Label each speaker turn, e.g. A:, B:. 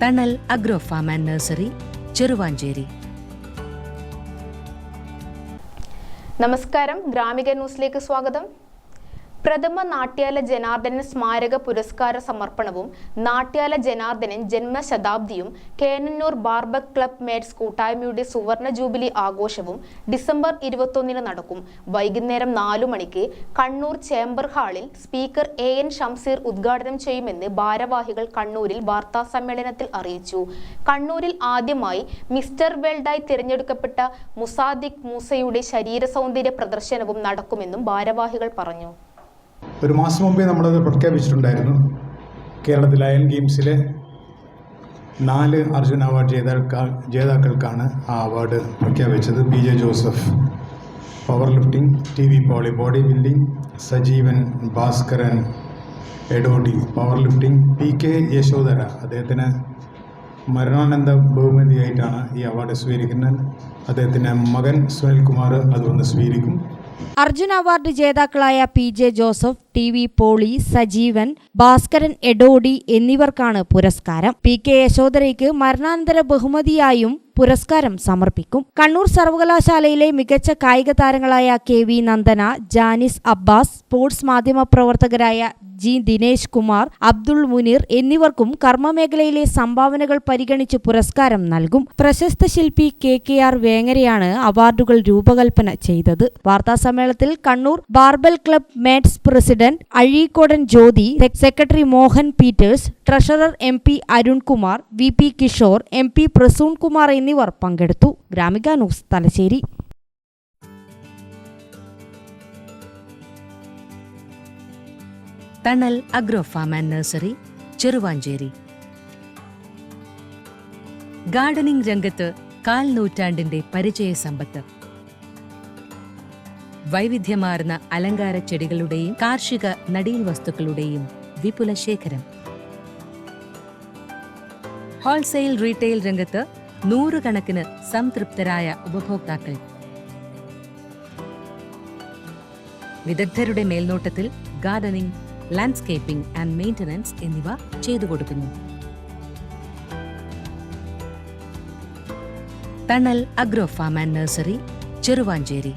A: തണൽ agro farm and nursery, Cheruvanchery.
B: നമസ്കാരം, ഗ്രാമിക ന്യൂസിലേക്ക് സ്വാഗതം. പ്രഥമ നാട്യാല ജനാർദ്ദനൻ സ്മാരക പുരസ്കാര സമർപ്പണവും നാട്യാല ജനാർദ്ദനൻ ജന്മശതാബ്ദിയും കേനന്നൂർ ബാർബർ ക്ലബ് മേറ്റ്സ് കൂട്ടായ്മയുടെ സുവർണ ജൂബിലി ആഘോഷവും ഡിസംബർ 21 നടക്കും. വൈകുന്നേരം 4 മണിക്ക് കണ്ണൂർ ചേംബർ ഹാളിൽ സ്പീക്കർ AN ഷംസീർ ഉദ്ഘാടനം ചെയ്യുമെന്ന് ഭാരവാഹികൾ കണ്ണൂരിൽ വാർത്താ സമ്മേളനത്തിൽ അറിയിച്ചു. കണ്ണൂരിൽ ആദ്യമായി മിസ്റ്റർ വേൾഡായി തിരഞ്ഞെടുക്കപ്പെട്ട മുസാദിഖ് മൂസയുടെ ശരീര സൗന്ദര്യ പ്രദർശനവും നടക്കുമെന്നും ഭാരവാഹികൾ പറഞ്ഞു.
C: ഒരു മാസം മുമ്പേ നമ്മളത് പ്രഖ്യാപിച്ചിട്ടുണ്ടായിരുന്നു. കേരളത്തിൽ അയൺ ഗെയിംസിലെ 4 അർജുന അവാർഡ് ജേതാക്കൾക്കാണ് ആ അവാർഡ് പ്രഖ്യാപിച്ചത്. PJ Joseph powerlifting, TV Pauly bodybuilding, Sajeevan Bhaskaran Edodi powerlifting, PK Yashodhara അദ്ദേഹത്തിന് മരണാനന്ത ബഹുമതിയായിട്ടാണ് ഈ അവാർഡ് സ്വീകരിക്കുന്നത്. അദ്ദേഹത്തിൻ്റെ മകൻ സുനിൽകുമാർ അതുകൊണ്ട് സ്വീകരിക്കും.
D: അർജുന അവാർഡ് ജേതാക്കളായ PJ ജോസഫ്, TV പോളി, സജീവൻ, ഭാസ്കരൻ എഡോഡി എന്നിവർക്കാണ് പുരസ്കാരം. PK യശോധരയ്ക്ക് മരണാനന്തര ബഹുമതിയായും പുരസ്കാരം സമർപ്പിക്കും. കണ്ണൂർ സർവകലാശാലയിലെ മികച്ച കായിക താരങ്ങളായ KV Nandana, Janis Abbas, sports മാധ്യമ പ്രവർത്തകരായ G ദിനേശ് കുമാർ, അബ്ദുൾ മുനീർ എന്നിവർക്കും കർമ്മമേഖലയിലെ സംഭാവനകൾ പരിഗണിച്ച് പുരസ്കാരം നൽകും. പ്രശസ്ത ശില്പി KKR വേങ്ങരയാണ് അവാർഡുകൾ രൂപകൽപ്പന ചെയ്തത്. വാർത്താസമ്മേളനത്തിൽ Kannur barber club mates president Azhikodan Jyothi, secretary Mohan Peters, treasurer MP Arunkumar, VP Kishore, MP Prasoon Kumar എന്നിവർ പങ്കെടുത്തു. Gramika news, Thalassery.
A: Thanal agro farm and nursery, Cheruvanchery. Gardening രംഗത്ത് 1/4 നൂറ്റാണ്ടിന്റെ പരിചയ സമ്പത്ത്. വൈവിധ്യമാർന്ന അലങ്കാര ചെടികളുടെയും കാർഷിക നടീൽ വസ്തുക്കളുടെയും വിപുല ശേഖരം. ഹോൾസെയിൽ റീറ്റെയിൽ രംഗത്ത് 100 കണക്കിന് സംതൃപ്തരായ ഉപഭോക്താക്കൾ. വിദഗ്ധരുടെ മേൽനോട്ടത്തിൽ ഗാർഡനിംഗ്, ലാൻഡ്സ്കേപ്പിംഗ് ആൻഡ് മെയിൻ്റനൻസ് എന്നിവ ചെയ്തു കൊടുക്കുന്നു. Thanal agro farm and nursery, Cheruvanchery.